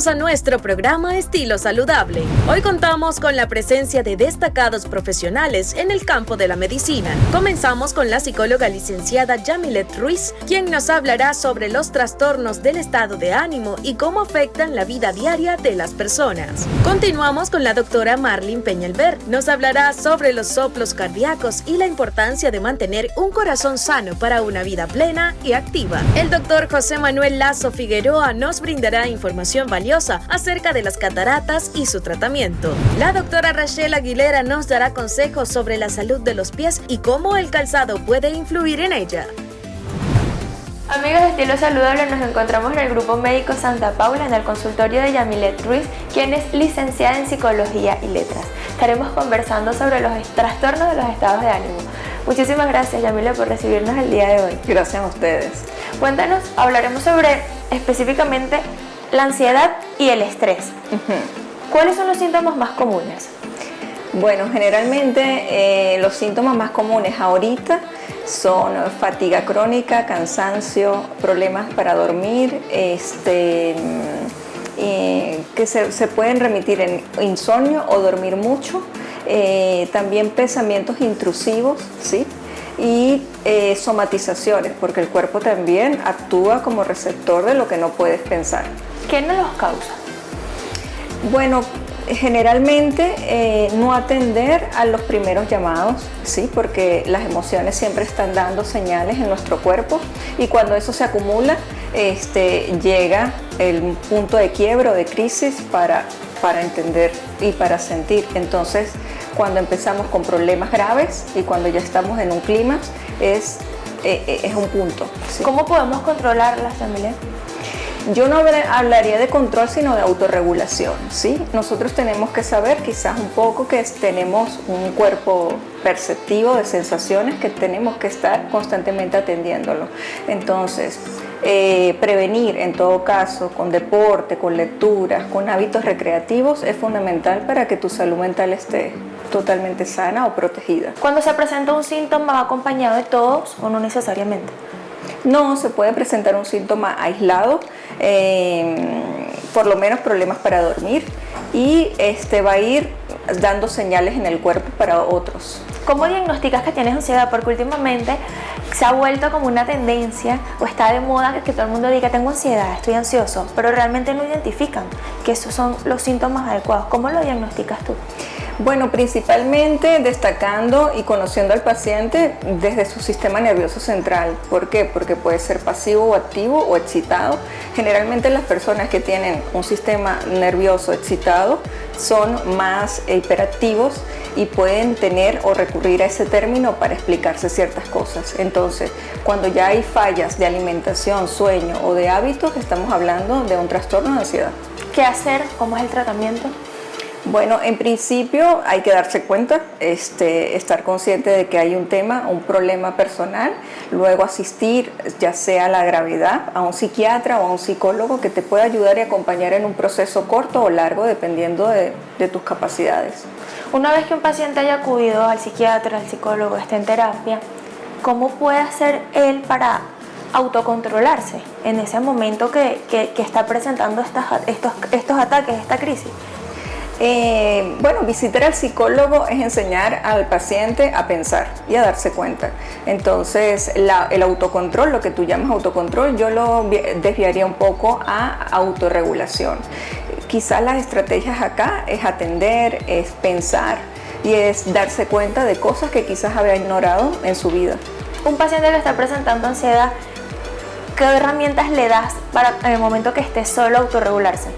Bienvenidos a nuestro programa Estilo Saludable. Hoy contamos con la presencia de destacados profesionales en el campo de la medicina. Comenzamos con la psicóloga licenciada Yamilet Ruiz, quien nos hablará sobre los trastornos del estado de ánimo y cómo afectan la vida diaria de las personas. Continuamos con la doctora Marlene Peñalver. Nos hablará sobre los soplos cardíacos y la importancia de mantener un corazón sano para una vida plena y activa. El doctor José Manuel Lazo Figueroa nos brindará información valiosa acerca de las cataratas y su tratamiento. La doctora Rachel Aguilera nos dará consejos sobre la salud de los pies y cómo el calzado puede influir en ella. Amigos de Estilo Saludable, nos encontramos en el Grupo Médico Santa Paula en el consultorio de Yamilet Ruiz, quien es licenciada en Psicología y Letras. Estaremos conversando sobre los trastornos de los estados de ánimo. Muchísimas gracias, Yamilet, por recibirnos el día de hoy. Gracias a ustedes. Cuéntanos, hablaremos sobre específicamente la ansiedad y el estrés. ¿Cuáles son los síntomas más comunes? Bueno, generalmente los síntomas más comunes ahorita son fatiga crónica, cansancio, problemas para dormir, que se pueden remitir en insomnio o dormir mucho, también pensamientos intrusivos, ¿sí? Y somatizaciones, porque el cuerpo también actúa como receptor de lo que no puedes pensar. ¿Qué nos los causa? Bueno, generalmente no atender a los primeros llamados, ¿sí? Porque las emociones siempre están dando señales en nuestro cuerpo y cuando eso se acumula, llega el punto de quiebra o de crisis para entender y para sentir. Entonces, cuando empezamos con problemas graves y cuando ya estamos en un clímax, es un punto, ¿sí? ¿Cómo podemos controlarlas, Yamilet? Yo no hablaría de control, sino de autorregulación, ¿sí? Nosotros tenemos que saber quizás un poco que tenemos un cuerpo perceptivo de sensaciones que tenemos que estar constantemente atendiéndolo. Entonces, prevenir en todo caso con deporte, con lecturas, con hábitos recreativos es fundamental para que tu salud mental esté totalmente sana o protegida. Cuando se presenta un síntoma, ¿va acompañado de todos o no necesariamente? No, se puede presentar un síntoma aislado, por lo menos problemas para dormir, y va a ir dando señales en el cuerpo para otros. ¿Cómo diagnosticas que tienes ansiedad? Porque últimamente se ha vuelto como una tendencia o está de moda que todo el mundo diga tengo ansiedad, estoy ansioso, pero realmente no identifican que esos son los síntomas adecuados. ¿Cómo lo diagnosticas tú? Bueno, principalmente destacando y conociendo al paciente desde su sistema nervioso central. ¿Por qué? Porque puede ser pasivo o activo o excitado. Generalmente las personas que tienen un sistema nervioso excitado son más hiperactivos y pueden tener o recurrir a ese término para explicarse ciertas cosas. Entonces, cuando ya hay fallas de alimentación, sueño o de hábitos, estamos hablando de un trastorno de ansiedad. ¿Qué hacer? ¿Cómo es el tratamiento? Bueno, en principio hay que darse cuenta, estar consciente de que hay un problema personal, luego asistir ya sea a la gravedad, a un psiquiatra o a un psicólogo que te pueda ayudar y acompañar en un proceso corto o largo dependiendo de tus capacidades. Una vez que un paciente haya acudido al psiquiatra, al psicólogo, esté en terapia, ¿cómo puede hacer él para autocontrolarse en ese momento que está presentando estos ataques, esta crisis? Bueno, visitar al psicólogo es enseñar al paciente a pensar y a darse cuenta. Entonces, el autocontrol, lo que tú llamas autocontrol, yo lo desviaría un poco a autorregulación. Quizás las estrategias acá es atender, es pensar y es darse cuenta de cosas que quizás había ignorado en su vida. Un paciente que está presentando ansiedad, ¿qué herramientas le das para en el momento que esté solo autorregularse?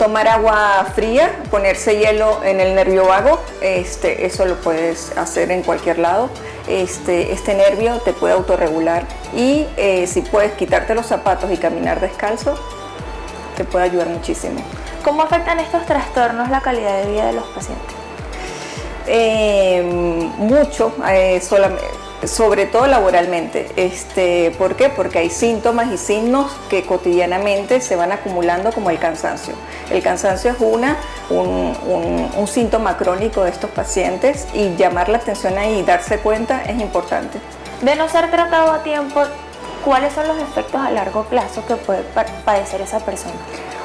Tomar agua fría, ponerse hielo en el nervio vago, eso lo puedes hacer en cualquier lado. Este nervio te puede autorregular y si puedes quitarte los zapatos y caminar descalzo, te puede ayudar muchísimo. ¿Cómo afectan estos trastornos la calidad de vida de los pacientes? Mucho, sobre todo laboralmente. ¿Por qué? Porque hay síntomas y signos que cotidianamente se van acumulando, como el cansancio. El cansancio es un síntoma crónico de estos pacientes y llamar la atención ahí y darse cuenta es importante. De no ser tratado a tiempo, ¿cuáles son los efectos a largo plazo que puede padecer esa persona?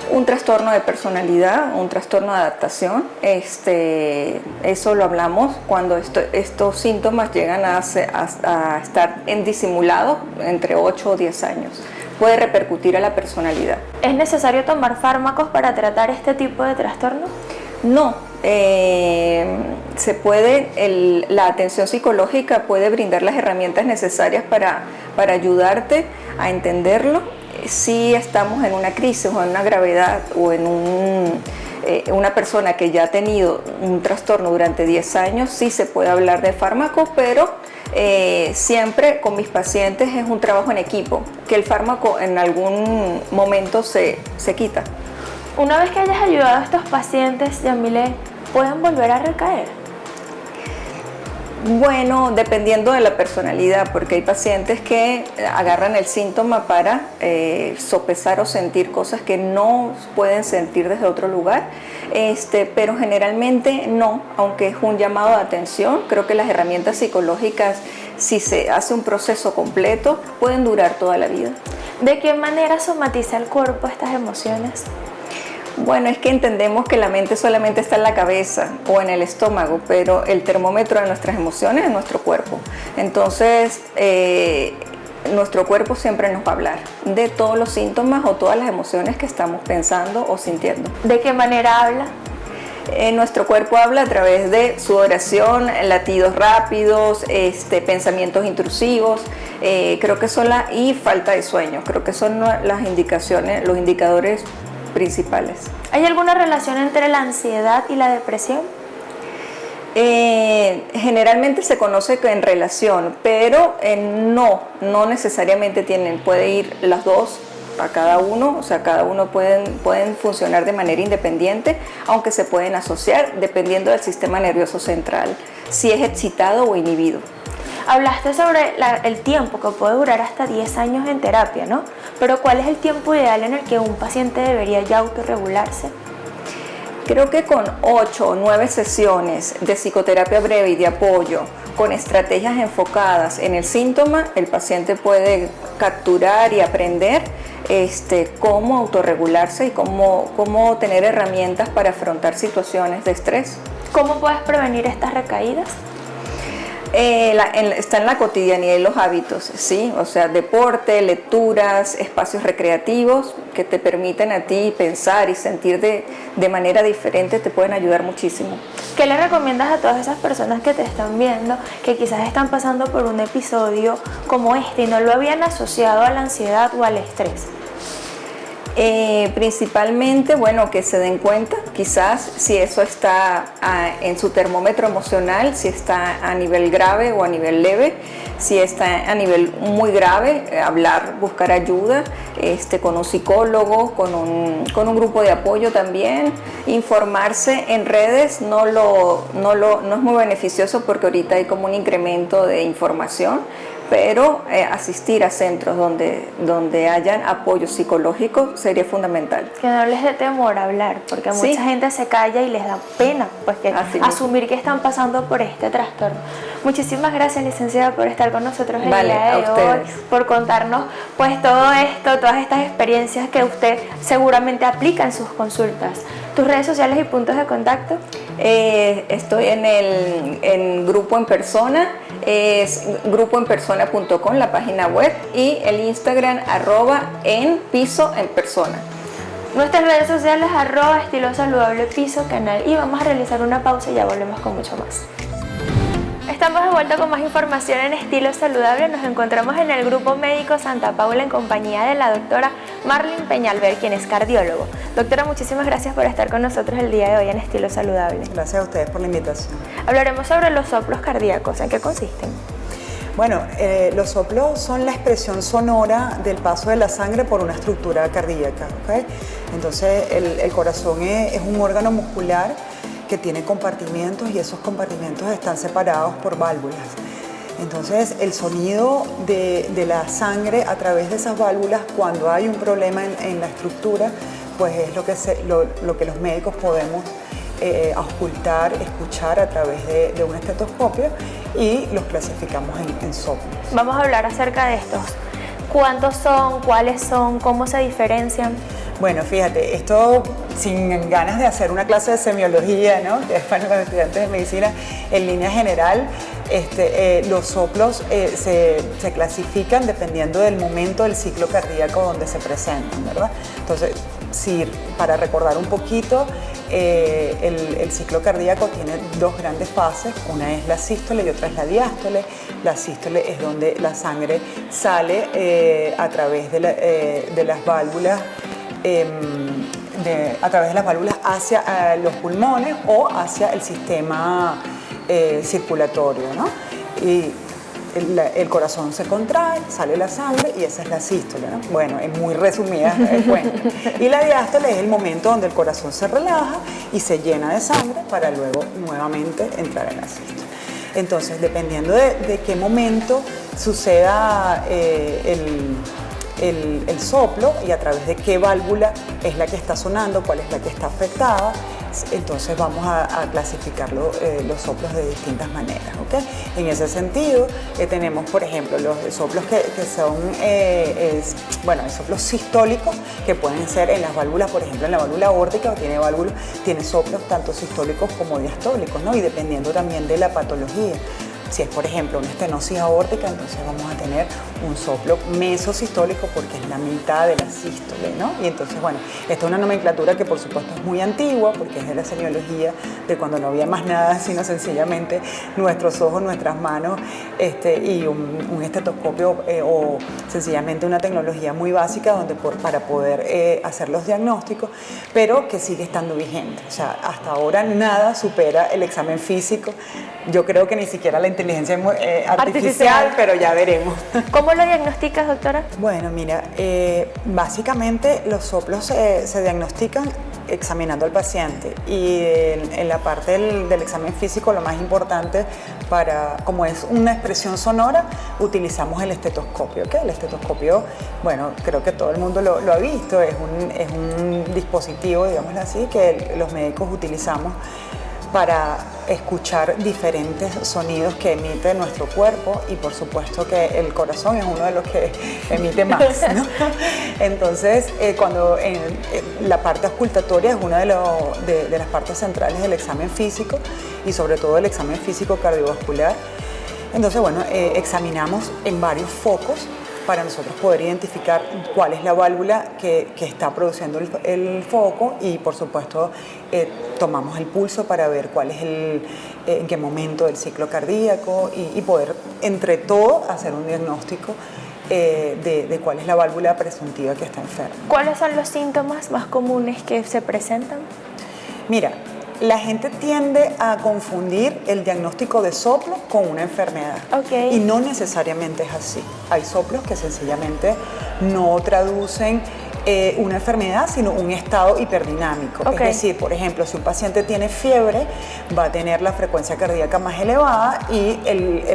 Un trastorno de personalidad, un trastorno de adaptación, eso lo hablamos cuando estos síntomas llegan a estar en disimulado entre 8 o 10 años. Puede repercutir a la personalidad. ¿Es necesario tomar fármacos para tratar este tipo de trastorno? No, la atención psicológica puede brindar las herramientas necesarias para ayudarte a entenderlo. Si estamos en una crisis o en una gravedad o en una persona que ya ha tenido un trastorno durante 10 años, sí se puede hablar de fármaco, pero siempre con mis pacientes es un trabajo en equipo, que el fármaco en algún momento se quita. Una vez que hayas ayudado a estos pacientes, Yamile, ¿pueden volver a recaer? Bueno, dependiendo de la personalidad, porque hay pacientes que agarran el síntoma para sopesar o sentir cosas que no pueden sentir desde otro lugar, pero generalmente no, aunque es un llamado de atención. Creo que las herramientas psicológicas, si se hace un proceso completo, pueden durar toda la vida. ¿De qué manera somatiza el cuerpo estas emociones? Bueno, es que entendemos que la mente solamente está en la cabeza o en el estómago, pero el termómetro de nuestras emociones es nuestro cuerpo. Entonces, nuestro cuerpo siempre nos va a hablar de todos los síntomas o todas las emociones que estamos pensando o sintiendo. ¿De qué manera habla? Nuestro cuerpo habla a través de sudoración, latidos rápidos, pensamientos intrusivos, creo que y falta de sueño. Creo que son las indicaciones, los indicadores principales. ¿Hay alguna relación entre la ansiedad y la depresión? Generalmente se conoce que en relación, pero no necesariamente puede ir las dos a cada uno, o sea, cada uno pueden funcionar de manera independiente, aunque se pueden asociar dependiendo del sistema nervioso central, si es excitado o inhibido. Hablaste sobre el tiempo que puede durar hasta 10 años en terapia, ¿no? Pero ¿cuál es el tiempo ideal en el que un paciente debería ya autorregularse? Creo que con 8 o 9 sesiones de psicoterapia breve y de apoyo, con estrategias enfocadas en el síntoma, el paciente puede capturar y aprender cómo autorregularse y cómo tener herramientas para afrontar situaciones de estrés. ¿Cómo puedes prevenir estas recaídas? Está en la cotidianidad y los hábitos, ¿sí? O sea, deporte, lecturas, espacios recreativos que te permiten a ti pensar y sentir de manera diferente, te pueden ayudar muchísimo. ¿Qué le recomiendas a todas esas personas que te están viendo, que quizás están pasando por un episodio como este y no lo habían asociado a la ansiedad o al estrés? Principalmente, que se den cuenta, quizás si eso está en su termómetro emocional, si está a nivel grave o a nivel leve. Si está a nivel muy grave, buscar ayuda con un psicólogo, con un grupo de apoyo también. Informarse en redes no es muy beneficioso porque ahorita hay como un incremento de información, pero asistir a centros donde hayan apoyo psicológico sería fundamental. Que no les dé temor hablar, porque mucha gente se calla y les da pena asumir que están pasando por este trastorno. Muchísimas gracias, licenciada, por estar con nosotros el día de hoy, por contarnos todo esto, todas estas experiencias que usted seguramente aplica en sus consultas. ¿Tus redes sociales y puntos de contacto? Estoy en Grupo en Persona, es grupoenpersona.com, la página web, y el Instagram @en_piso_en_persona. Nuestras redes sociales @estilosaludablepiso canal, y vamos a realizar una pausa y ya volvemos con mucho más. Estamos de vuelta con más información en Estilo Saludable. Nos encontramos en el Grupo Médico Santa Paula en compañía de la doctora Marlene Peñalver, quien es cardiólogo. Doctora, muchísimas gracias por estar con nosotros el día de hoy en Estilo Saludable. Gracias a ustedes por la invitación. Hablaremos sobre los soplos cardíacos. ¿En qué consisten? Bueno, los soplos son la expresión sonora del paso de la sangre por una estructura cardíaca, ¿ok? Entonces, el corazón es un órgano muscular que tiene compartimentos, y esos compartimentos están separados por válvulas. Entonces, el sonido de la sangre a través de esas válvulas, cuando hay un problema en la estructura, pues es lo que los médicos podemos auscultar, escuchar a través de un estetoscopio, y los clasificamos en soplos. Vamos a hablar acerca de estos. ¿Cuántos son? ¿Cuáles son? ¿Cómo se diferencian? Bueno, fíjate, esto sin ganas de hacer una clase de semiología, ¿no? Que es para los estudiantes de medicina, en línea general, los soplos se clasifican dependiendo del momento del ciclo cardíaco donde se presentan, ¿verdad? Entonces, para recordar un poquito, el ciclo cardíaco tiene dos grandes fases, una es la sístole y otra es la diástole. La sístole es donde la sangre sale a través de las válvulas, hacia los pulmones o hacia el sistema circulatorio, ¿no? Y el corazón se contrae, sale la sangre y esa es la sístole, ¿no? Bueno, en muy resumida cuenta. Y la diástole es el momento donde el corazón se relaja y se llena de sangre para luego nuevamente entrar en la sístole. Entonces, dependiendo de qué momento suceda el soplo y a través de qué válvula es la que está sonando, cuál es la que está afectada, entonces vamos a clasificar los soplos de distintas maneras, ¿ok? En ese sentido, tenemos, por ejemplo, los soplos que son, soplos sistólicos, que pueden ser en las válvulas, por ejemplo, en la válvula aórtica, tiene soplos tanto sistólicos como diastólicos, ¿no? Y dependiendo también de la patología. Si es, por ejemplo, una estenosis aórtica, entonces vamos a tener un soplo mesosistólico porque es la mitad de la sístole, ¿no? Y entonces, bueno, esta es una nomenclatura que por supuesto es muy antigua porque es de la semiología de cuando no había más nada, sino sencillamente nuestros ojos, nuestras manos y un estetoscopio o sencillamente una tecnología muy básica para poder hacer los diagnósticos, pero que sigue estando vigente. O sea, hasta ahora nada supera el examen físico. Yo creo que ni siquiera la inteligencia artificial, pero ya veremos. ¿Cómo lo diagnosticas, doctora? Bueno, mira, básicamente los soplos se diagnostican examinando al paciente y en la parte del examen físico lo más importante como es una expresión sonora, utilizamos el estetoscopio, ¿ok? El estetoscopio, bueno, creo que todo el mundo lo ha visto, es un dispositivo, digámoslo así, que los médicos utilizamos para escuchar diferentes sonidos que emite nuestro cuerpo y por supuesto que el corazón es uno de los que emite más, ¿no? Entonces, cuando la parte auscultatoria es una de las partes centrales del examen físico y sobre todo el examen físico cardiovascular, entonces, bueno, examinamos en varios focos para nosotros poder identificar cuál es la válvula que está produciendo el foco y por supuesto tomamos el pulso para ver cuál es en qué momento del ciclo cardíaco y poder entre todo hacer un diagnóstico de cuál es la válvula presuntiva que está enferma. ¿Cuáles son los síntomas más comunes que se presentan? Mira, la gente tiende a confundir el diagnóstico de soplo con una enfermedad. Okay. Y no necesariamente es así. Hay soplos que sencillamente no traducen una enfermedad, sino un estado hiperdinámico. Okay. Es decir, por ejemplo, si un paciente tiene fiebre, va a tener la frecuencia cardíaca más elevada y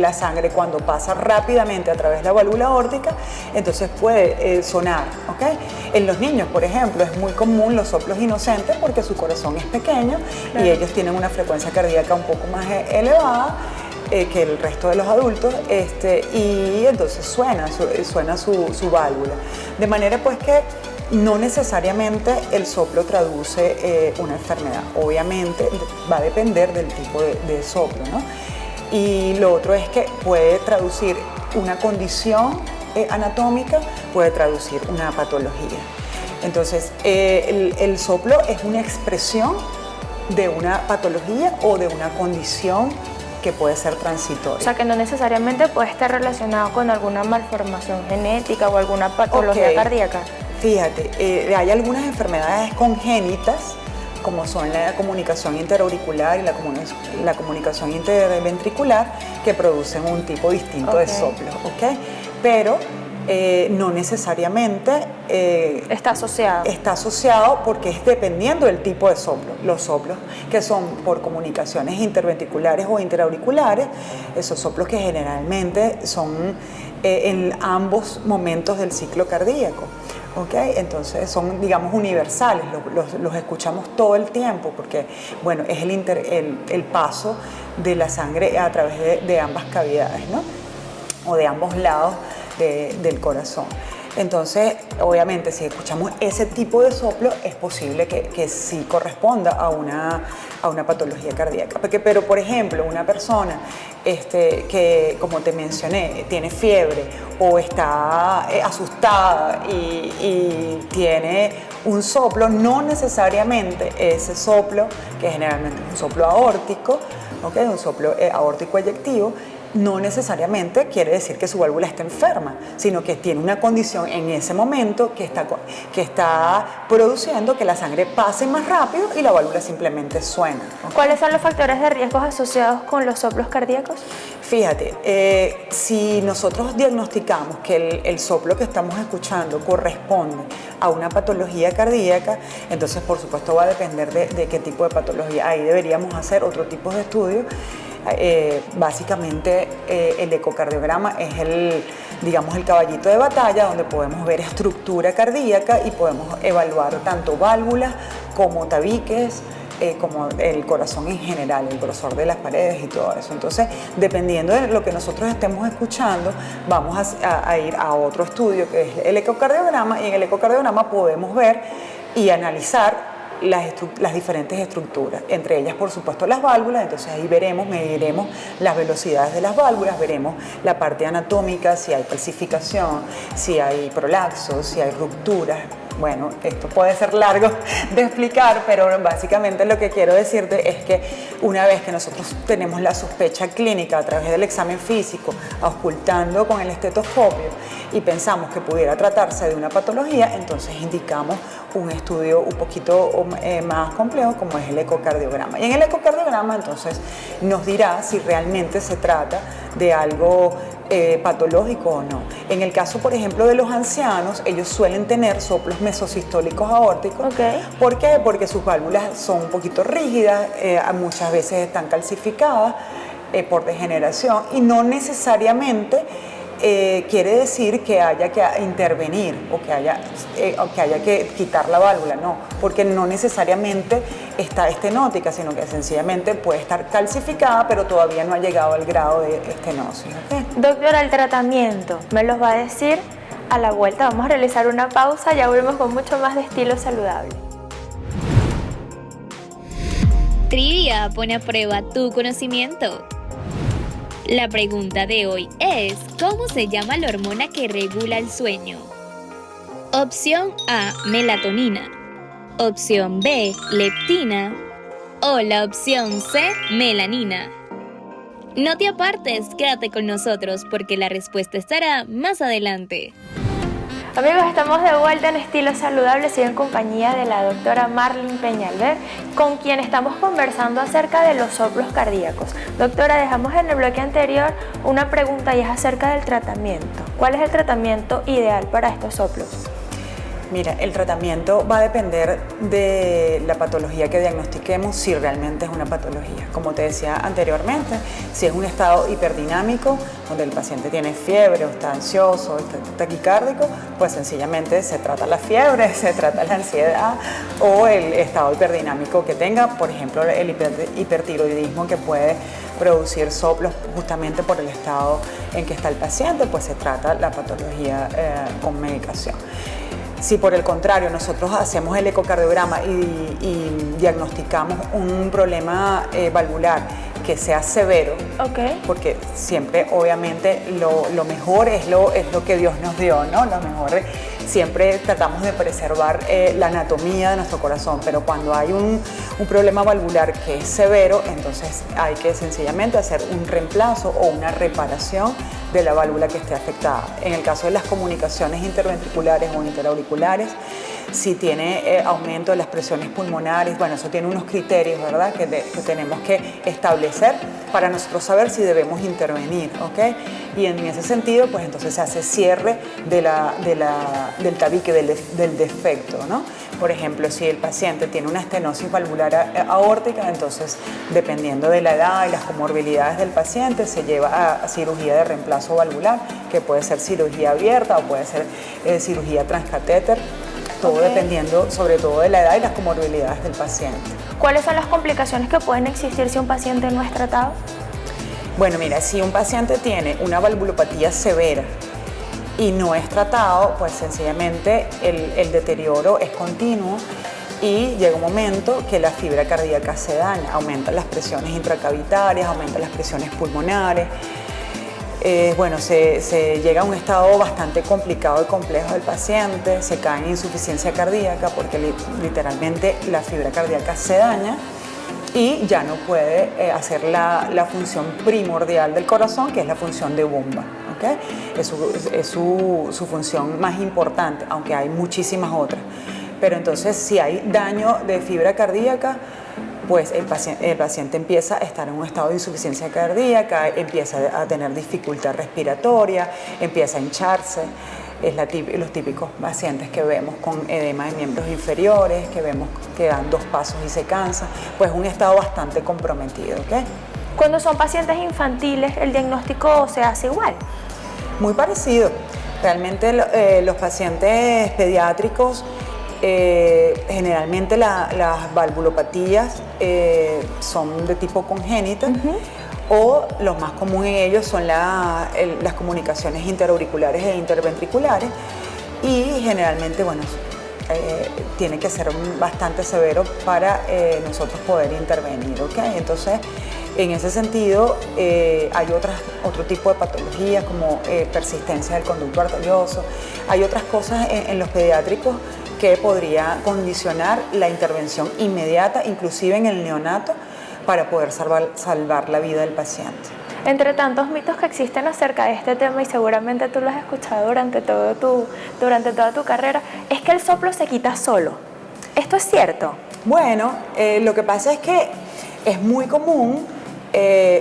la sangre cuando pasa rápidamente a través de la válvula aórtica, entonces puede sonar. ¿Okay? En los niños, por ejemplo, es muy común los soplos inocentes porque su corazón es pequeño. Claro. Y ellos tienen una frecuencia cardíaca un poco más elevada que el resto de los adultos, y entonces suena su válvula. De manera pues que no necesariamente el soplo traduce una enfermedad. Obviamente va a depender del tipo de soplo, ¿no? Y lo otro es que puede traducir una condición anatómica, puede traducir una patología. Entonces, el soplo es una expresión de una patología o de una condición que puede ser transitoria. O sea, que no necesariamente puede estar relacionado con alguna malformación genética o alguna patología cardíaca. Fíjate, hay algunas enfermedades congénitas, como son la comunicación interauricular y la comunicación interventricular, que producen un tipo distinto de soplo, ¿ok? Pero no necesariamente está asociado. Está asociado porque es dependiendo del tipo de soplo. Los soplos que son por comunicaciones interventriculares o interauriculares, esos soplos que generalmente son en ambos momentos del ciclo cardíaco. ¿Okay? Entonces son, digamos, universales, los escuchamos todo el tiempo porque, bueno, es el paso de la sangre a través de ambas cavidades, ¿no? O de ambos lados del corazón. Entonces, obviamente, si escuchamos ese tipo de soplo, es posible que sí corresponda a una patología cardíaca. Pero, por ejemplo, una persona que, como te mencioné, tiene fiebre o está asustada y tiene un soplo, no necesariamente ese soplo, que generalmente es un soplo aórtico, ¿okay? Un soplo aórtico eyectivo, no necesariamente quiere decir que su válvula está enferma, sino que tiene una condición en ese momento que está produciendo que la sangre pase más rápido y la válvula simplemente suena. ¿Okay? ¿Cuáles son los factores de riesgo asociados con los soplos cardíacos? Fíjate, si nosotros diagnosticamos que el soplo que estamos escuchando corresponde a una patología cardíaca, entonces por supuesto va a depender de qué tipo de patología. Ahí deberíamos hacer otro tipo de estudio. Básicamente el ecocardiograma es el caballito de batalla donde podemos ver estructura cardíaca y podemos evaluar tanto válvulas como tabiques, como el corazón en general, el grosor de las paredes y todo eso. Entonces, dependiendo de lo que nosotros estemos escuchando, vamos a ir a otro estudio que es el ecocardiograma, y en el ecocardiograma podemos ver y analizar las diferentes estructuras, entre ellas por supuesto las válvulas. Entonces ahí mediremos las velocidades de las válvulas, veremos la parte anatómica, si hay calcificación, si hay prolapso, si hay rupturas. Bueno, esto puede ser largo de explicar, pero básicamente lo que quiero decirte es que una vez que nosotros tenemos la sospecha clínica a través del examen físico, auscultando con el estetoscopio y pensamos que pudiera tratarse de una patología, entonces indicamos un estudio un poquito más complejo como es el ecocardiograma. Y en el ecocardiograma entonces nos dirá si realmente se trata de algo patológico o no. En el caso, por ejemplo, de los ancianos, ellos suelen tener soplos mesosistólicos aórticos. Okay. ¿Por qué? Porque sus válvulas son un poquito rígidas, muchas veces están calcificadas por degeneración, y no necesariamente quiere decir que haya que intervenir o que haya que quitar la válvula, no, porque no necesariamente está estenótica, sino que sencillamente puede estar calcificada, pero todavía no ha llegado al grado de estenosis. ¿Okay? Doctora, el tratamiento, ¿me los va a decir a la vuelta? Vamos a realizar una pausa, ya volvemos con mucho más de estilo saludable. Trivia pone a prueba tu conocimiento. La pregunta de hoy es, ¿cómo se llama la hormona que regula el sueño? Opción A, melatonina. Opción B, leptina. O la opción C, melanina. No te apartes, quédate con nosotros porque la respuesta estará más adelante. Amigos, estamos de vuelta en Estilo Saludable, sigo en compañía de la doctora Marlene Peñalver, con quien estamos conversando acerca de los soplos cardíacos. Doctora, dejamos en el bloque anterior una pregunta y es acerca del tratamiento. ¿Cuál es el tratamiento ideal para estos soplos? Mira, el tratamiento va a depender de la patología que diagnostiquemos, si realmente es una patología. Como te decía anteriormente, si es un estado hiperdinámico, donde el paciente tiene fiebre o está ansioso o está taquicárdico, pues sencillamente se trata la fiebre, se trata la ansiedad o el estado hiperdinámico que tenga, por ejemplo, el hipertiroidismo que puede producir soplos justamente por el estado en que está el paciente, pues se trata la patología con medicación. Si por el contrario nosotros hacemos el ecocardiograma y diagnosticamos un problema valvular que sea severo, okay, porque siempre obviamente lo mejor es lo que Dios nos dio, ¿no? Lo mejor siempre tratamos de preservar la anatomía de nuestro corazón, pero cuando hay un problema valvular que es severo, entonces hay que sencillamente hacer un reemplazo o una reparación de la válvula que esté afectada. En el caso de las comunicaciones interventriculares o interauriculares, si tiene aumento de las presiones pulmonares, bueno, eso tiene unos criterios, ¿verdad?, que tenemos que establecer para nosotros saber si debemos intervenir, ¿ok? Y en ese sentido, pues entonces se hace cierre del tabique, del defecto, ¿no? Por ejemplo, si el paciente tiene una estenosis valvular aórtica, entonces, dependiendo de la edad y las comorbilidades del paciente, se lleva a cirugía de reemplazo valvular, que puede ser cirugía abierta o puede ser cirugía transcatéter, todo dependiendo sobre todo de la edad y las comorbilidades del paciente. ¿Cuáles son las complicaciones que pueden existir si un paciente no es tratado? Bueno, mira, si un paciente tiene una valvulopatía severa y no es tratado, pues sencillamente el deterioro es continuo y llega un momento que la fibra cardíaca se daña, aumentan las presiones intracavitarias, aumentan las presiones pulmonares. Bueno, se llega a un estado bastante complicado y complejo del paciente, se cae en insuficiencia cardíaca porque literalmente la fibra cardíaca se daña y ya no puede hacer la función primordial del corazón, que es la función de bomba. ¿Okay? Es su función más importante, aunque hay muchísimas otras. Pero entonces, si hay daño de fibra cardíaca, pues el paciente empieza a estar en un estado de insuficiencia cardíaca, empieza a tener dificultad respiratoria, empieza a hincharse. Los típicos pacientes que vemos con edema de miembros inferiores, que vemos que dan 2 pasos y se cansan, pues un estado bastante comprometido. ¿Okay? Cuando son pacientes infantiles, ¿el diagnóstico se hace igual? Muy parecido. Realmente los pacientes pediátricos, generalmente las valvulopatías son de tipo congénita, o lo más común en ellos son las comunicaciones interauriculares e interventriculares, y generalmente, bueno, tiene que ser bastante severo para nosotros poder intervenir, ¿ok? Entonces, en ese sentido, hay otro tipo de patologías como persistencia del conducto arterioso. Hay otras cosas en los pediátricos que podría condicionar la intervención inmediata, inclusive en el neonato, para poder salvar la vida del paciente. Entre tantos mitos que existen acerca de este tema, y seguramente tú lo has escuchado durante toda tu carrera, es que el soplo se quita solo. ¿Esto es cierto? Bueno, lo que pasa es que es muy común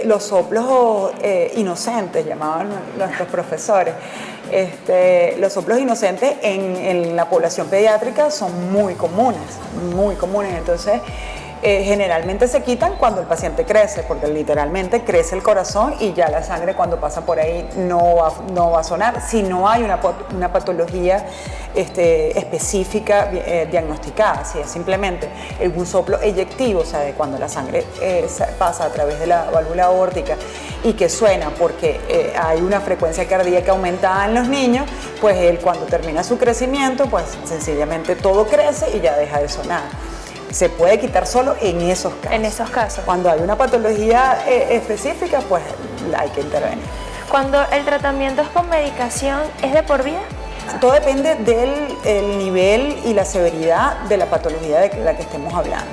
los soplos inocentes, llamaban nuestros profesores. Los soplos inocentes en la población pediátrica son muy comunes. Entonces, generalmente se quitan cuando el paciente crece, porque literalmente crece el corazón y ya la sangre cuando pasa por ahí no va a sonar. Si no hay una patología específica diagnosticada, si es simplemente un soplo eyectivo, o sea, de cuando la sangre pasa a través de la válvula aórtica y que suena porque hay una frecuencia cardíaca aumentada en los niños, pues él cuando termina su crecimiento, pues sencillamente todo crece y ya deja de sonar. Se puede quitar solo en esos casos. En esos casos. Cuando hay una patología específica, pues hay que intervenir. Cuando el tratamiento es con medicación, ¿es de por vida? Todo depende del nivel y la severidad de la patología de la que estemos hablando.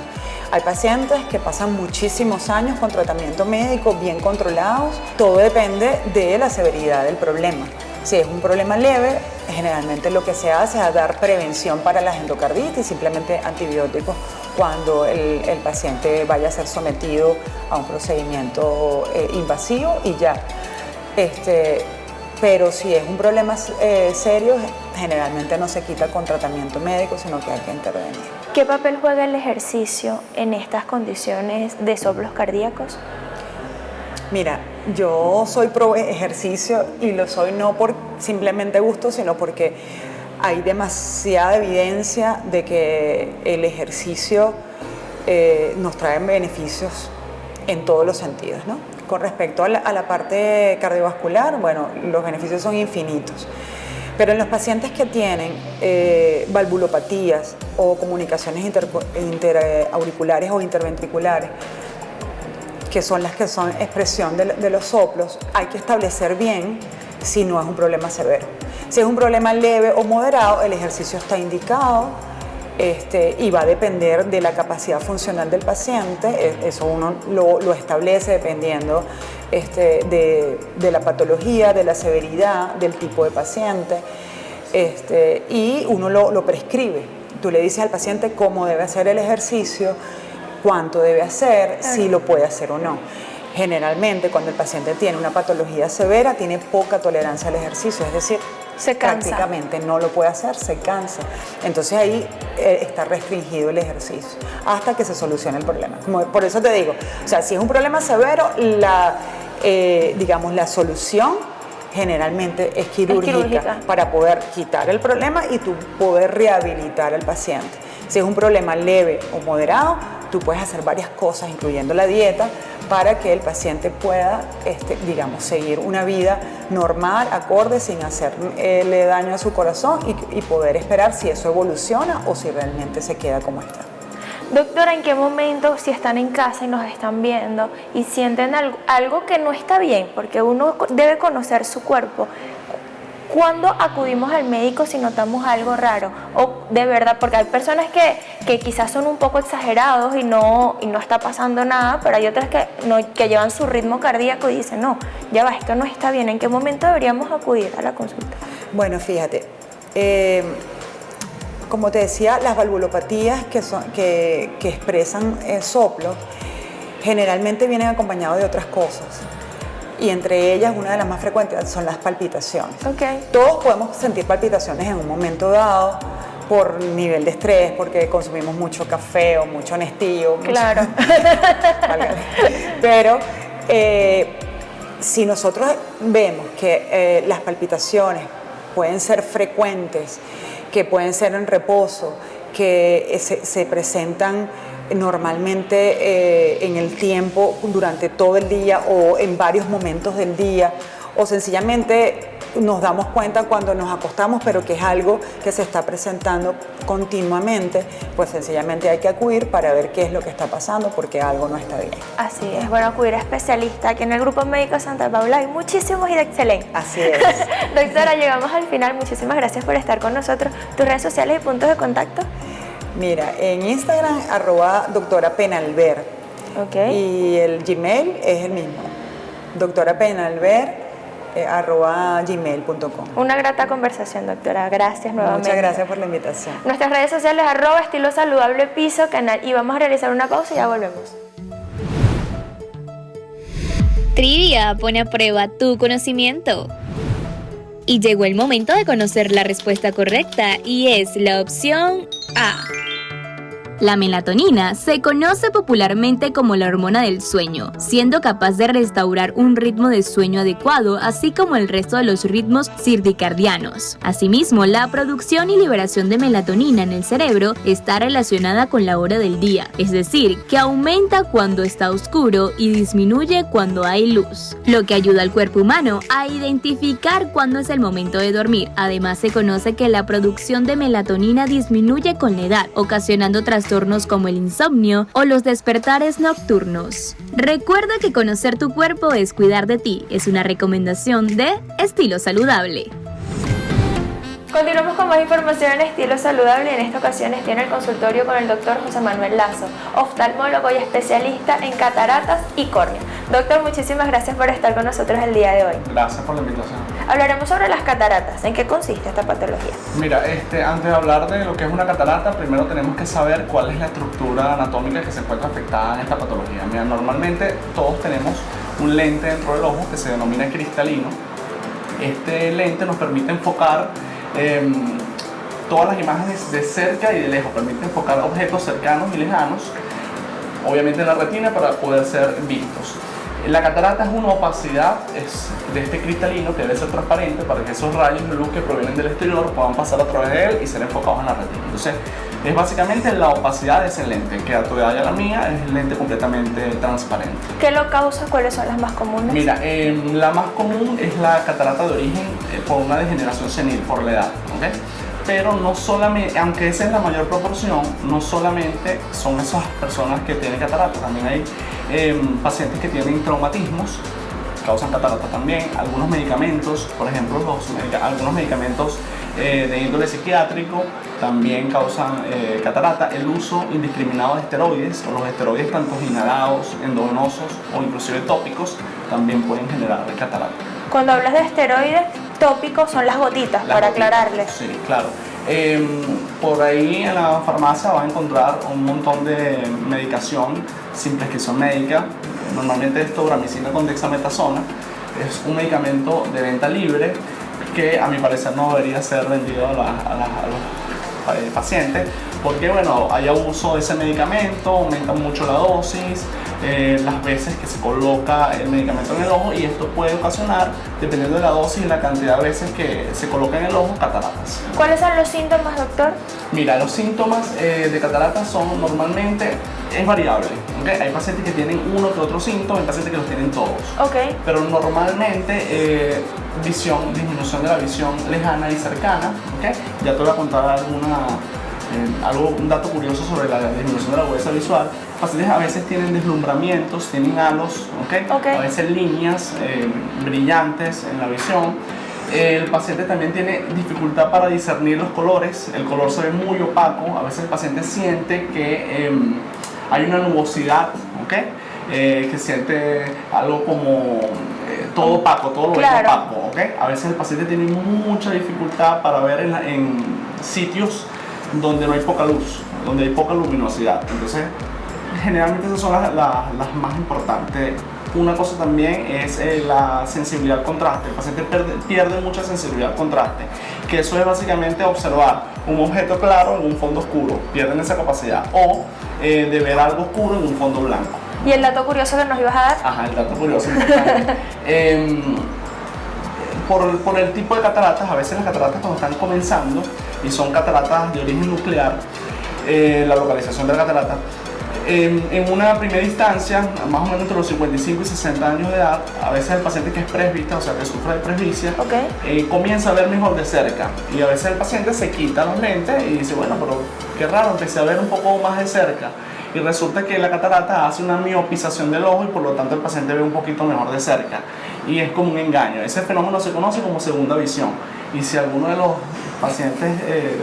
Hay pacientes que pasan muchísimos años con tratamiento médico bien controlados. Todo depende de la severidad del problema. Si es un problema leve, generalmente lo que se hace es dar prevención para la endocarditis, simplemente antibióticos cuando el paciente vaya a ser sometido a un procedimiento invasivo y ya. Pero si es un problema serio, generalmente no se quita con tratamiento médico, sino que hay que intervenir. ¿Qué papel juega el ejercicio en estas condiciones de soplos cardíacos? Mira, yo soy pro ejercicio y lo soy no por simplemente gusto, sino porque hay demasiada evidencia de que el ejercicio nos trae beneficios en todos los sentidos, ¿no? Con respecto a la parte cardiovascular, bueno, los beneficios son infinitos. Pero en los pacientes que tienen valvulopatías o comunicaciones interauriculares o interventriculares, que son las que son expresión de los soplos, hay que establecer bien si no es un problema severo. Si es un problema leve o moderado, el ejercicio está indicado y va a depender de la capacidad funcional del paciente. Eso uno lo establece dependiendo de la patología, de la severidad, del tipo de paciente, y uno lo prescribe. Tú le dices al paciente cómo debe hacer el ejercicio, cuánto debe hacer, si lo puede hacer o no. Generalmente, cuando el paciente tiene una patología severa, tiene poca tolerancia al ejercicio, es decir, se cansa. Prácticamente no lo puede hacer, se cansa. Entonces ahí está restringido el ejercicio hasta que se solucione el problema. Por eso te digo, o sea, si es un problema severo, la solución generalmente es quirúrgica para poder quitar el problema y tú poder rehabilitar al paciente. Si es un problema leve o moderado, tú puedes hacer varias cosas, incluyendo la dieta, para que el paciente pueda, digamos, seguir una vida normal, acorde, sin hacerle daño a su corazón y poder esperar si eso evoluciona o si realmente se queda como está. Doctora, ¿en qué momento, si están en casa y nos están viendo y sienten algo que no está bien, porque uno debe conocer su cuerpo, ¿cuándo acudimos al médico si notamos algo raro? O de verdad, porque hay personas que quizás son un poco exagerados y no está pasando nada, pero hay otras que llevan su ritmo cardíaco y dicen, no, ya va, esto no está bien. ¿En qué momento deberíamos acudir a la consulta? Bueno, fíjate, como te decía, las valvulopatías que expresan soplo generalmente vienen acompañados de otras cosas. Y entre ellas, una de las más frecuentes son las palpitaciones. Okay. Todos podemos sentir palpitaciones en un momento dado por nivel de estrés, porque consumimos mucho café o mucho Nestlé. Claro. Pero si nosotros vemos que las palpitaciones pueden ser frecuentes, que pueden ser en reposo, que se presentan normalmente en el tiempo durante todo el día o en varios momentos del día, o sencillamente nos damos cuenta cuando nos acostamos, pero que es algo que se está presentando continuamente, pues sencillamente hay que acudir para ver qué es lo que está pasando, porque algo no está bien. Así es, bueno, acudir a especialistas. Aquí en el Grupo Médico Santa Paula hay muchísimos y de excelentes. Así es. Doctora, llegamos al final. Muchísimas gracias por estar con nosotros. ¿Tus redes sociales y puntos de contacto? Mira, en Instagram, @doctora.penalver. Okay. Y el Gmail es el mismo, doctora.penalver@gmail.com. Una grata conversación, doctora. Gracias nuevamente. Muchas gracias por la invitación. Nuestras redes sociales, @estilo saludable piso canal. Y vamos a realizar una pausa y ya volvemos. Trivia pone a prueba tu conocimiento. Y llegó el momento de conocer la respuesta correcta y es la opción A. La melatonina se conoce popularmente como la hormona del sueño, siendo capaz de restaurar un ritmo de sueño adecuado, así como el resto de los ritmos circadianos. Asimismo, la producción y liberación de melatonina en el cerebro está relacionada con la hora del día, es decir, que aumenta cuando está oscuro y disminuye cuando hay luz, lo que ayuda al cuerpo humano a identificar cuándo es el momento de dormir. Además, se conoce que la producción de melatonina disminuye con la edad, ocasionando trastornos como el insomnio o los despertares nocturnos. Recuerda que conocer tu cuerpo es cuidar de ti. Es una recomendación de Estilo Saludable. Continuamos con más información en Estilo Saludable y en esta ocasión estoy en el consultorio con el doctor José Manuel Lazo, oftalmólogo y especialista en cataratas y córnea. Doctor, muchísimas gracias por estar con nosotros el día de hoy. Gracias por la invitación. Hablaremos sobre las cataratas. ¿En qué consiste esta patología? Mira, antes de hablar de lo que es una catarata, primero tenemos que saber cuál es la estructura anatómica que se encuentra afectada en esta patología. Mira, normalmente todos tenemos un lente dentro del ojo que se denomina cristalino. Este lente nos permite enfocar todas las imágenes de cerca y de lejos, permite enfocar objetos cercanos y lejanos, obviamente en la retina, para poder ser vistos. La catarata es una opacidad de este cristalino que debe ser transparente para que esos rayos de luz que provienen del exterior puedan pasar a través de él y ser enfocados en la retina. Entonces, es básicamente la opacidad de ese lente, que a tu edad y a la mía es el lente completamente transparente. ¿Qué lo causa? ¿Cuáles son las más comunes? Mira, la más común es la catarata de origen por una degeneración senil, por la edad, ¿ok? Pero no solamente, aunque esa es la mayor proporción, no solamente son esas personas que tienen catarata, también hay pacientes que tienen traumatismos, causan catarata también. Algunos medicamentos, por ejemplo, algunos medicamentos de índole psiquiátrico también causan catarata. El uso indiscriminado de esteroides, o los esteroides tanto inhalados, endovenosos o inclusive tópicos, también pueden generar catarata. Cuando hablas de esteroides, tópicos son las gotitas, para aclararles. Sí, claro. Por ahí en la farmacia va a encontrar un montón de medicación sin prescripción médica. Normalmente es tobramicina con dexametasona. Es un medicamento de venta libre que a mi parecer no debería ser vendido a los pacientes, porque bueno, hay abuso de ese medicamento, aumenta mucho la dosis, las veces que se coloca el medicamento en el ojo, y esto puede ocasionar, dependiendo de la dosis y la cantidad de veces que se coloca en el ojo, cataratas. ¿Cuáles son los síntomas, doctor? Mira, los síntomas de cataratas son normalmente, es variable, ¿okay? Hay pacientes que tienen uno que otro síntoma, hay pacientes que los tienen todos. Ok. Pero normalmente disminución de la visión lejana y cercana, ¿okay? Ya te voy a contar un dato curioso sobre la disminución de la agudeza visual. Los pacientes a veces tienen deslumbramientos, tienen halos, ¿okay? A veces líneas brillantes en la visión. El paciente también tiene dificultad para discernir los colores, el color se ve muy opaco, a veces el paciente siente que hay una nubosidad, ¿okay? Que siente algo como todo opaco, todo lo ve opaco, ¿okay? A veces el paciente tiene mucha dificultad para ver en sitios donde no hay poca luz, donde hay poca luminosidad. Entonces, generalmente esas son las más importantes. Una cosa también es la sensibilidad al contraste. El paciente pierde mucha sensibilidad al contraste, que eso es básicamente observar un objeto claro en un fondo oscuro. Pierden esa capacidad. O de ver algo oscuro en un fondo blanco. ¿Y el dato curioso que nos ibas a dar? Ajá, el dato curioso importante. Por el tipo de cataratas, a veces las cataratas cuando están comenzando y son cataratas de origen nuclear, la localización de la catarata, en una primera instancia, más o menos entre los 55 y 60 años de edad, a veces el paciente que es presbista, o sea que sufre de presbicia, comienza a ver mejor de cerca, y a veces el paciente se quita los lentes y dice, bueno, pero qué raro, empecé a ver un poco más de cerca. Y resulta que la catarata hace una miopización del ojo y por lo tanto el paciente ve un poquito mejor de cerca. Y es como un engaño. Ese fenómeno se conoce como segunda visión. Y si alguno de los pacientes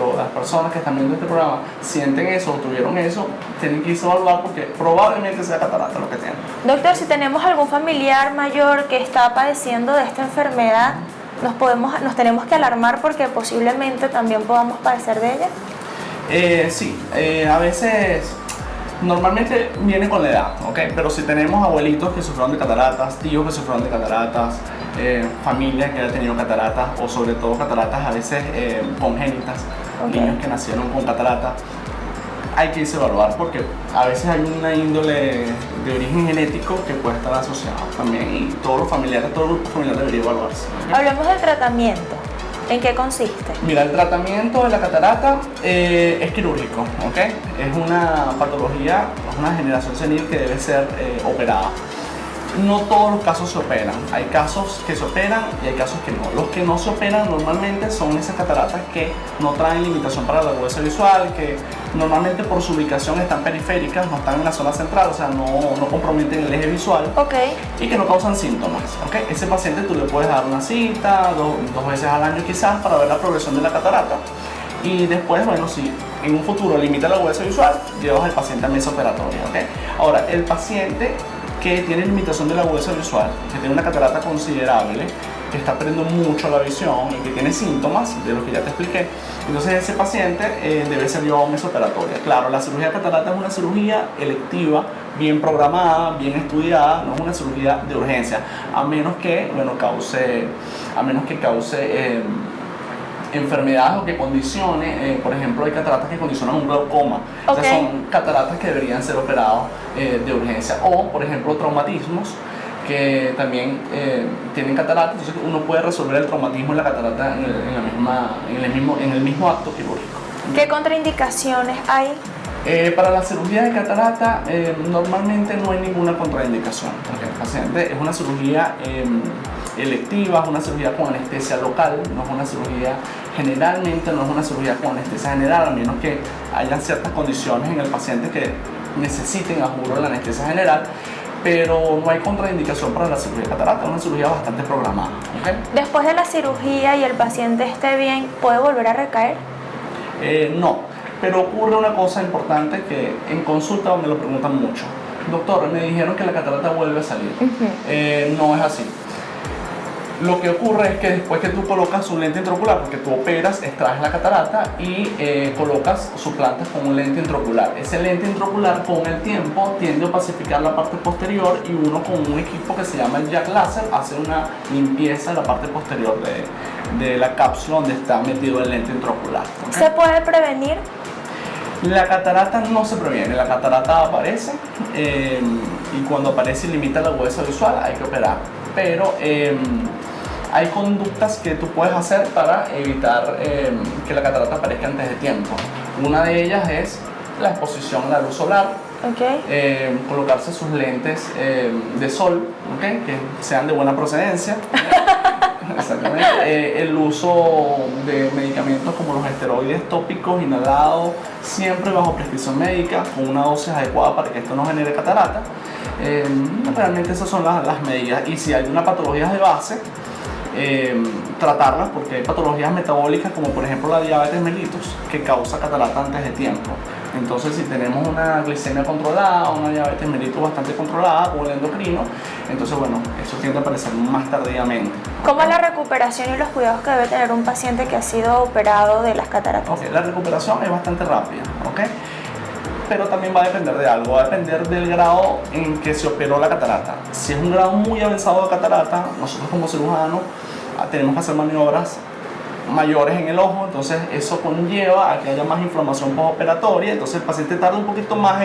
o las personas que están viendo este programa sienten eso o tuvieron eso, tienen que irse a evaluar porque probablemente sea catarata lo que tienen. Doctor, si tenemos algún familiar mayor que está padeciendo de esta enfermedad, ¿nos tenemos que alarmar porque posiblemente también podamos padecer de ella? Sí, a veces... Normalmente viene con la edad, ¿okay? Pero si tenemos abuelitos que sufrieron de cataratas, tíos que sufrieron de cataratas, familia que haya tenido cataratas o sobre todo cataratas a veces congénitas, niños que nacieron con cataratas, hay que irse a evaluar porque a veces hay una índole de origen genético que puede estar asociado también y todo el grupo familiar debería evaluarse. ¿Okay? Hablemos del tratamiento. ¿En qué consiste? Mira, el tratamiento de la catarata es quirúrgico, ¿ok? Es una patología, es una degeneración senil que debe ser operada. No todos los casos se operan, hay casos que se operan y hay casos que no. Los que no se operan normalmente son esas cataratas que no traen limitación para la agudeza visual, que normalmente por su ubicación están periféricas, no están en la zona central, o sea, no comprometen el eje visual y que no causan síntomas. ¿Okay? Ese paciente tú le puedes dar una cita, dos veces al año quizás, para ver la progresión de la catarata. Y después, bueno, si en un futuro limita la agudeza visual, llevas al paciente a mesa operatoria. ¿Okay? Ahora, el paciente que tiene limitación de la agudeza visual, que tiene una catarata considerable, que está perdiendo mucho la visión y que tiene síntomas de los que ya te expliqué, entonces ese paciente debe ser llevado a mesa operatoria. Claro, la cirugía de catarata es una cirugía electiva, bien programada, bien estudiada, no es una cirugía de urgencia, a menos que, bueno, cause enfermedades o que condicione, por ejemplo, hay cataratas que condicionan un glaucoma. O sea, son cataratas que deberían ser operados de urgencia. O, por ejemplo, traumatismos que también tienen catarata, entonces uno puede resolver el traumatismo y la catarata en el mismo acto quirúrgico. ¿Qué contraindicaciones hay? Para la cirugía de catarata normalmente no hay ninguna contraindicación, porque el paciente es una cirugía electiva, es una cirugía con anestesia local, no es una cirugía, generalmente no es una cirugía con anestesia general, a menos que hayan ciertas condiciones en el paciente que necesiten a juro la anestesia general, pero no hay contraindicación para la cirugía de catarata, es una cirugía bastante programada. ¿Okay? Después de la cirugía y el paciente esté bien, ¿puede volver a recaer? No. Pero ocurre una cosa importante que en consulta me lo preguntan mucho. Doctor, me dijeron que la catarata vuelve a salir. No es así. Lo que ocurre es que después que tú colocas un lente intraocular, porque tú operas, extraes la catarata y suplantas con un lente intraocular. Ese lente intraocular con el tiempo tiende a opacificar la parte posterior y uno con un equipo que se llama el Jack Laser hace una limpieza de la parte posterior de la cápsula donde está metido el lente intraocular. ¿Okay? ¿Se puede prevenir? La catarata no se previene, la catarata aparece y cuando aparece y limita la agudeza visual hay que operar. Pero hay conductas que tú puedes hacer para evitar que la catarata aparezca antes de tiempo. Una de ellas es la exposición a la luz solar. Okay. Colocarse sus lentes de sol, ¿okay? Que sean de buena procedencia. Exactamente. El uso de medicamentos como los esteroides tópicos inhalados, siempre bajo prescripción médica, con una dosis adecuada para que esto no genere catarata. Realmente esas son las medidas. Y si hay una patología de base, tratarlas, porque hay patologías metabólicas como por ejemplo la diabetes mellitus que causa catarata antes de tiempo. Entonces, si tenemos una glicemia controlada, una diabetes mellitus bastante controlada con el endocrino, entonces bueno, eso tiende a aparecer más tardíamente. ¿Cómo es la recuperación y los cuidados que debe tener un paciente que ha sido operado de las cataratas? Okay, la recuperación es bastante rápida, ¿okay? Pero también va a depender de algo, va a depender del grado en que se operó la catarata. Si es un grado muy avanzado de catarata, nosotros como cirujanos tenemos que hacer maniobras mayores en el ojo, entonces eso conlleva a que haya más inflamación postoperatoria, entonces el paciente tarda un poquito más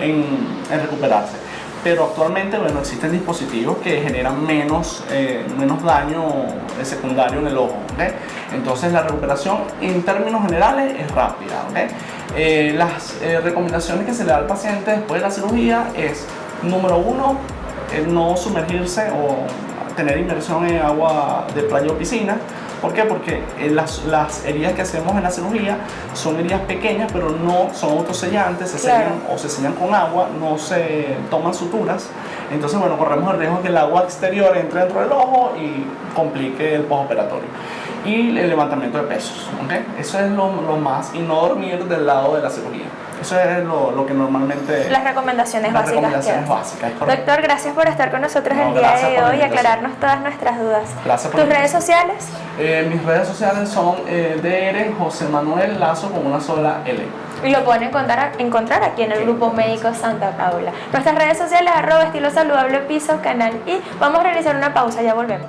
en recuperarse. Pero actualmente, bueno, existen dispositivos que generan menos daño secundario en el ojo, ¿okay? Entonces la recuperación en términos generales es rápida, ¿okay? Las recomendaciones que se le da al paciente después de la cirugía es, número 1, no sumergirse o tener inmersión en agua de playa o piscina. ¿Por qué? Porque las heridas que hacemos en la cirugía son heridas pequeñas, pero no son autosellantes, se sellan o se sellan con agua, no se toman suturas. Entonces, bueno, corremos el riesgo de que el agua exterior entre dentro del ojo y complique el postoperatorio. Y el levantamiento de pesos, ¿okay? Eso es lo más, y no dormir del lado de la cirugía. Eso es lo que normalmente... Las recomendaciones básicas. Recomendaciones básicas, es correcto. Doctor, gracias por estar con nosotros el día de hoy y aclararnos todas nuestras dudas. Gracias por ¿Tus redes sociales? Mis redes sociales son Dr. José Manuel Lazo con una sola L. Y lo pueden encontrar aquí en el Grupo Médico Santa Paula. Nuestras redes sociales, @estilo saludable piso, canal y vamos a realizar una pausa, ya volvemos.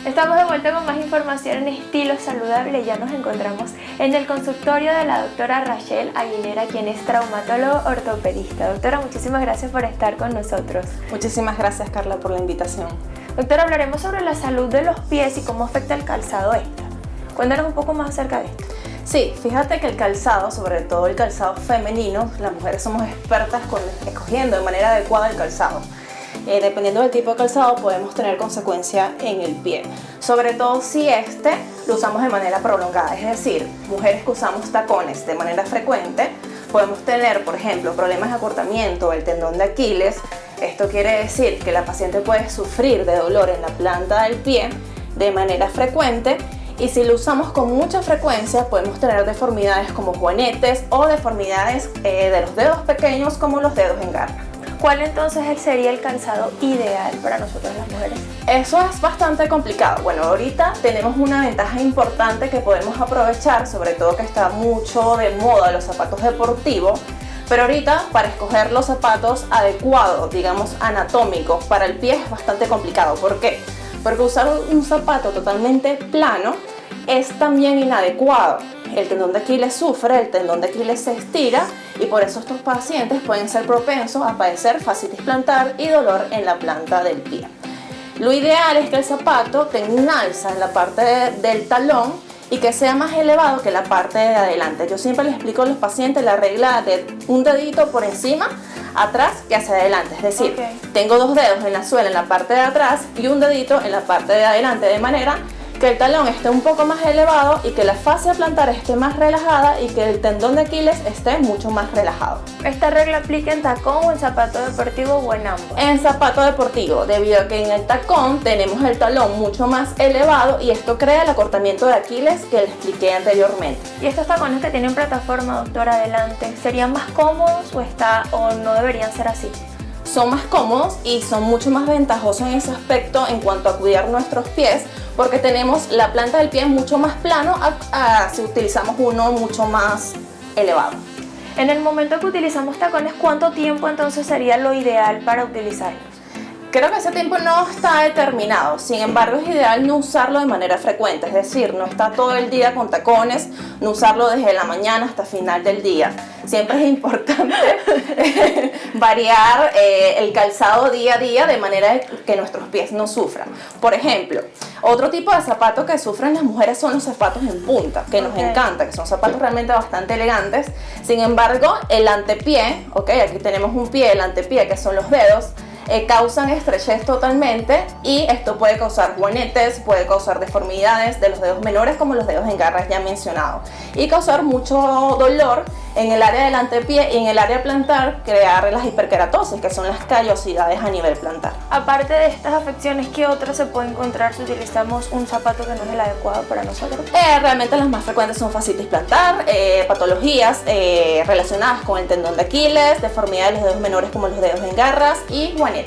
Estamos de vuelta con más información en Estilo Saludable. Ya nos encontramos en el consultorio de la doctora Rachel Aguilera, quien es traumatólogo ortopedista. Doctora, muchísimas gracias por estar con nosotros. Muchísimas gracias, Carla, por la invitación. Doctora, hablaremos sobre la salud de los pies y cómo afecta el calzado extra. Cuéntanos un poco más acerca de esto. Sí, fíjate que el calzado, sobre todo el calzado femenino, las mujeres somos expertas escogiendo de manera adecuada el calzado. Dependiendo del tipo de calzado podemos tener consecuencia en el pie, sobre todo si lo usamos de manera prolongada, es decir, mujeres que usamos tacones de manera frecuente podemos tener, por ejemplo, problemas de acortamiento del tendón de Aquiles. Esto quiere decir que la paciente puede sufrir de dolor en la planta del pie de manera frecuente, y si lo usamos con mucha frecuencia podemos tener deformidades como juanetes o deformidades de los dedos pequeños como los dedos en garra. ¿Cuál entonces sería el calzado ideal para nosotros las mujeres? Eso es bastante complicado. Bueno, ahorita tenemos una ventaja importante que podemos aprovechar, sobre todo que está mucho de moda los zapatos deportivos, pero ahorita para escoger los zapatos adecuados, digamos anatómicos para el pie es bastante complicado. ¿Por qué? Porque usar un zapato totalmente plano es también inadecuado. El tendón de Aquiles sufre, el tendón de Aquiles se estira y por eso estos pacientes pueden ser propensos a padecer fascitis plantar y dolor en la planta del pie. Lo ideal es que el zapato tenga un alza en la parte del talón y que sea más elevado que la parte de adelante. Yo siempre les explico a los pacientes la regla de un dedito por encima, atrás que hacia adelante. Es decir, tengo dos dedos en la suela en la parte de atrás y un dedito en la parte de adelante, de manera que el talón esté un poco más elevado y que la fascia plantar esté más relajada y que el tendón de Aquiles esté mucho más relajado. ¿Esta regla aplica en tacón o en zapato deportivo o en ambos? En zapato deportivo, debido a que en el tacón tenemos el talón mucho más elevado y esto crea el acortamiento de Aquiles que les expliqué anteriormente. ¿Y estos tacones que tienen plataforma, doctora, adelante, serían más cómodos o no deberían ser así? Son más cómodos y son mucho más ventajosos en ese aspecto en cuanto a cuidar nuestros pies, porque tenemos la planta del pie mucho más plano si utilizamos uno mucho más elevado. En el momento que utilizamos tacones, ¿cuánto tiempo entonces sería lo ideal para utilizarlos? Creo que ese tiempo no está determinado, sin embargo es ideal no usarlo de manera frecuente, es decir, no estar todo el día con tacones, no usarlo desde la mañana hasta final del día. Siempre es importante variar el calzado día a día de manera que nuestros pies no sufran. Por ejemplo, otro tipo de zapatos que sufren las mujeres son los zapatos en punta, que nos encanta, que son zapatos realmente bastante elegantes. Sin embargo, el antepié, aquí tenemos un pie, el antepié, que son los dedos, causan estrechez totalmente y esto puede causar juanetes, puede causar deformidades de los dedos menores como los dedos en garras ya mencionado y causar mucho dolor en el área del antepié y en el área plantar, crear las hiperkeratosis, que son las callosidades a nivel plantar. Aparte de estas afecciones, ¿qué otras se puede encontrar si utilizamos un zapato que no es el adecuado para nosotros? Realmente las más frecuentes son fascitis plantar, patologías relacionadas con el tendón de Aquiles, deformidades de los dedos menores como los dedos en garras y juanetes.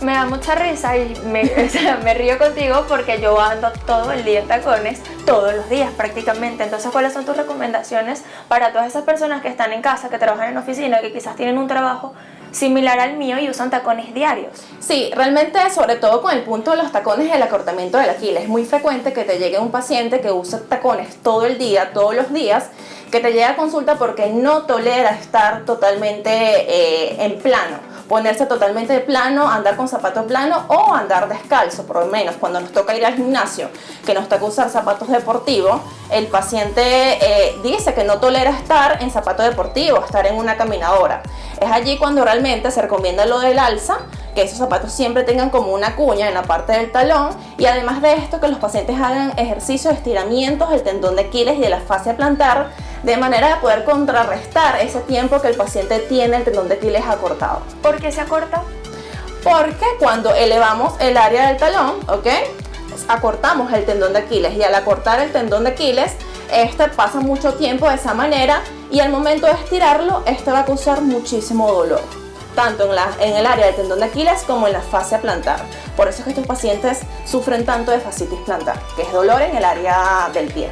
Me da mucha risa y me río contigo porque yo ando todo el día en tacones, todos los días prácticamente. Entonces, ¿cuáles son tus recomendaciones para todas esas personas que están en casa, que trabajan en oficina, que quizás tienen un trabajo similar al mío y usan tacones diarios? Sí, realmente, sobre todo con el punto de los tacones y el acortamiento del Aquiles, es muy frecuente que te llegue un paciente que usa tacones todo el día, todos los días, que te llegue a consulta porque no tolera estar totalmente en plano. Ponerse totalmente de plano, andar con zapato plano o andar descalzo, por lo menos cuando nos toca ir al gimnasio, que nos toca usar zapatos deportivos, el paciente dice que no tolera estar en zapato deportivo, estar en una caminadora. Es allí cuando realmente se recomienda lo del alza, que esos zapatos siempre tengan como una cuña en la parte del talón y además de esto que los pacientes hagan ejercicios de estiramientos del tendón de Aquiles y de la fascia plantar de manera de poder contrarrestar ese tiempo que el paciente tiene el tendón de Aquiles acortado. ¿Por qué se acorta? Porque cuando elevamos el área del talón, acortamos el tendón de Aquiles y al acortar el tendón de Aquiles, pasa mucho tiempo de esa manera y al momento de estirarlo, va a causar muchísimo dolor, tanto en el área del tendón de Aquiles como en la fascia plantar. Por eso es que estos pacientes sufren tanto de fascitis plantar, que es dolor en el área del pie.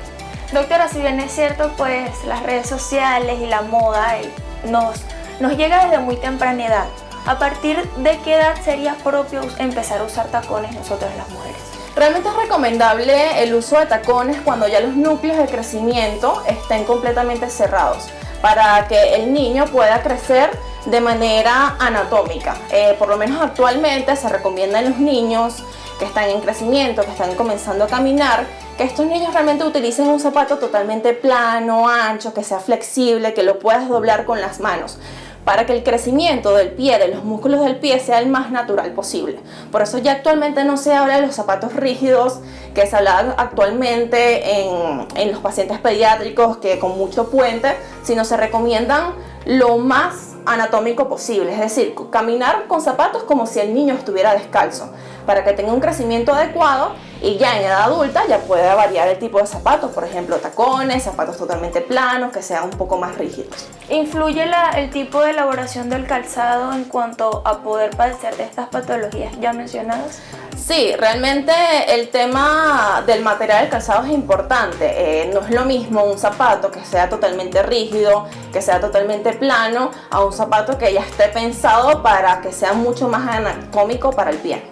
Doctora, si bien es cierto, pues las redes sociales y la moda nos llega desde muy temprana edad. ¿A partir de qué edad sería propio empezar a usar tacones nosotras las mujeres? Realmente es recomendable el uso de tacones cuando ya los núcleos de crecimiento estén completamente cerrados, para que el niño pueda crecer de manera anatómica. Por lo menos actualmente se recomienda en los niños que están en crecimiento, que están comenzando a caminar, que estos niños realmente utilicen un zapato totalmente plano, ancho, que sea flexible, que lo puedas doblar con las manos, para que el crecimiento del pie, de los músculos del pie, sea el más natural posible. Por eso ya actualmente no se habla de los zapatos rígidos que se hablan actualmente en los pacientes pediátricos, que con mucho puente, sino se recomiendan lo más anatómico posible, es decir, caminar con zapatos como si el niño estuviera descalzo, para que tenga un crecimiento adecuado y ya en edad adulta ya pueda variar el tipo de zapatos, por ejemplo tacones, zapatos totalmente planos, que sean un poco más rígidos. ¿Influye el tipo de elaboración del calzado en cuanto a poder padecer de estas patologías ya mencionadas? Sí, realmente el tema del material del calzado es importante. No es lo mismo un zapato que sea totalmente rígido, que sea totalmente plano, a un zapato que ya esté pensado para que sea mucho más anatómico para el pie.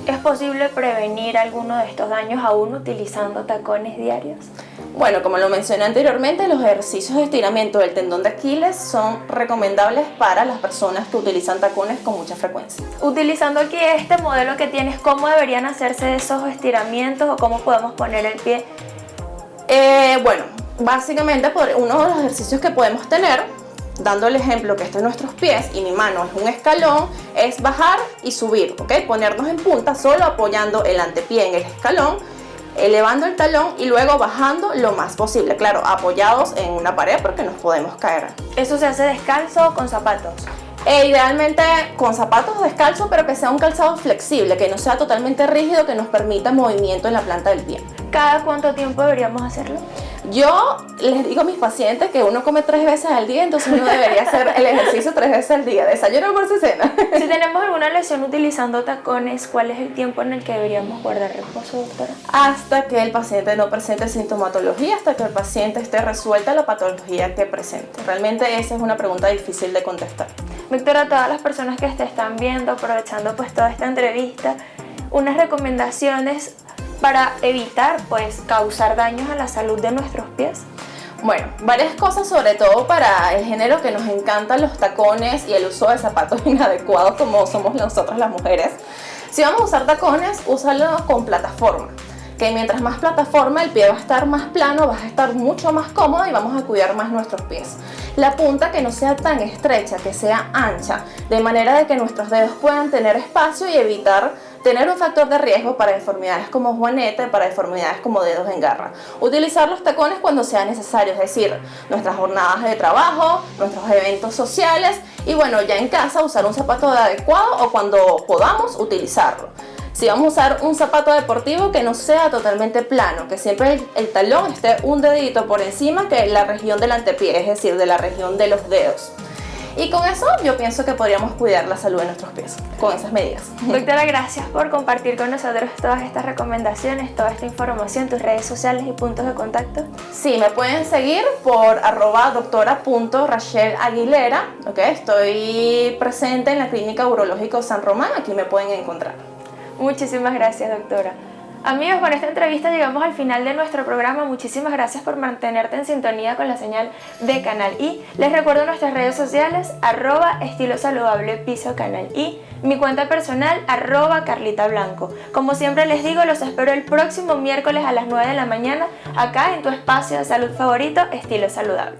¿Es posible prevenir alguno de estos daños aún utilizando tacones diarios? Bueno, como lo mencioné anteriormente, los ejercicios de estiramiento del tendón de Aquiles son recomendables para las personas que utilizan tacones con mucha frecuencia. Utilizando aquí este modelo que tienes, ¿cómo deberían hacerse esos estiramientos o cómo podemos poner el pie? Bueno, básicamente uno de los ejercicios que podemos tener, dando el ejemplo que estos son nuestros pies y mi mano es un escalón, es bajar y subir, ponernos en punta solo apoyando el antepié en el escalón, elevando el talón y luego bajando lo más posible, claro, apoyados en una pared porque nos podemos caer. ¿Eso se hace descalzo o con zapatos? Idealmente con zapatos descalzos, pero que sea un calzado flexible, que no sea totalmente rígido, que nos permita movimiento en la planta del pie. ¿Cada cuánto tiempo deberíamos hacerlo? Yo les digo a mis pacientes que uno come 3 veces al día, entonces uno debería hacer el ejercicio 3 veces al día, desayuno, almuerzo y cena. Si tenemos alguna lesión utilizando tacones, ¿cuál es el tiempo en el que deberíamos guardar reposo, doctora? Hasta que el paciente no presente sintomatología, hasta que el paciente esté resuelta la patología que presente. Realmente esa es una pregunta difícil de contestar. Doctora, a todas las personas que te están viendo, aprovechando pues toda esta entrevista, unas recomendaciones para evitar pues causar daños a la salud de nuestros pies. Bueno, varias cosas, sobre todo para el género que nos encantan los tacones y el uso de zapatos inadecuados como somos nosotras las mujeres. Si vamos a usar tacones, úsalo con plataforma, que mientras más plataforma el pie va a estar más plano, vas a estar mucho más cómodo y vamos a cuidar más nuestros pies. La punta que no sea tan estrecha, que sea ancha, de manera de que nuestros dedos puedan tener espacio y evitar tener un factor de riesgo para deformidades como juanete, para deformidades como dedos en garra. Utilizar los tacones cuando sea necesario, es decir, nuestras jornadas de trabajo, nuestros eventos sociales y bueno, ya en casa usar un zapato adecuado o cuando podamos utilizarlo. Si vamos a usar un zapato deportivo que no sea totalmente plano, que siempre el talón esté un dedito por encima que la región del antepié, es decir, de la región de los dedos. Y con eso yo pienso que podríamos cuidar la salud de nuestros pies, con esas medidas. Doctora, gracias por compartir con nosotros todas estas recomendaciones, toda esta información, tus redes sociales y puntos de contacto. Sí, me pueden seguir por @doctora.rachelaguilera, ¿okay? Estoy presente en la Clínica Urológica San Román, aquí me pueden encontrar. Muchísimas gracias, doctora. Amigos, con esta entrevista llegamos al final de nuestro programa. Muchísimas gracias por mantenerte en sintonía con la señal de Canal I. Les recuerdo nuestras redes sociales, @estilosaludable_canal I, mi cuenta personal, @carlitablanco. Como siempre les digo, los espero el próximo miércoles a las 9 de la mañana, acá en tu espacio de salud favorito, Estilo Saludable.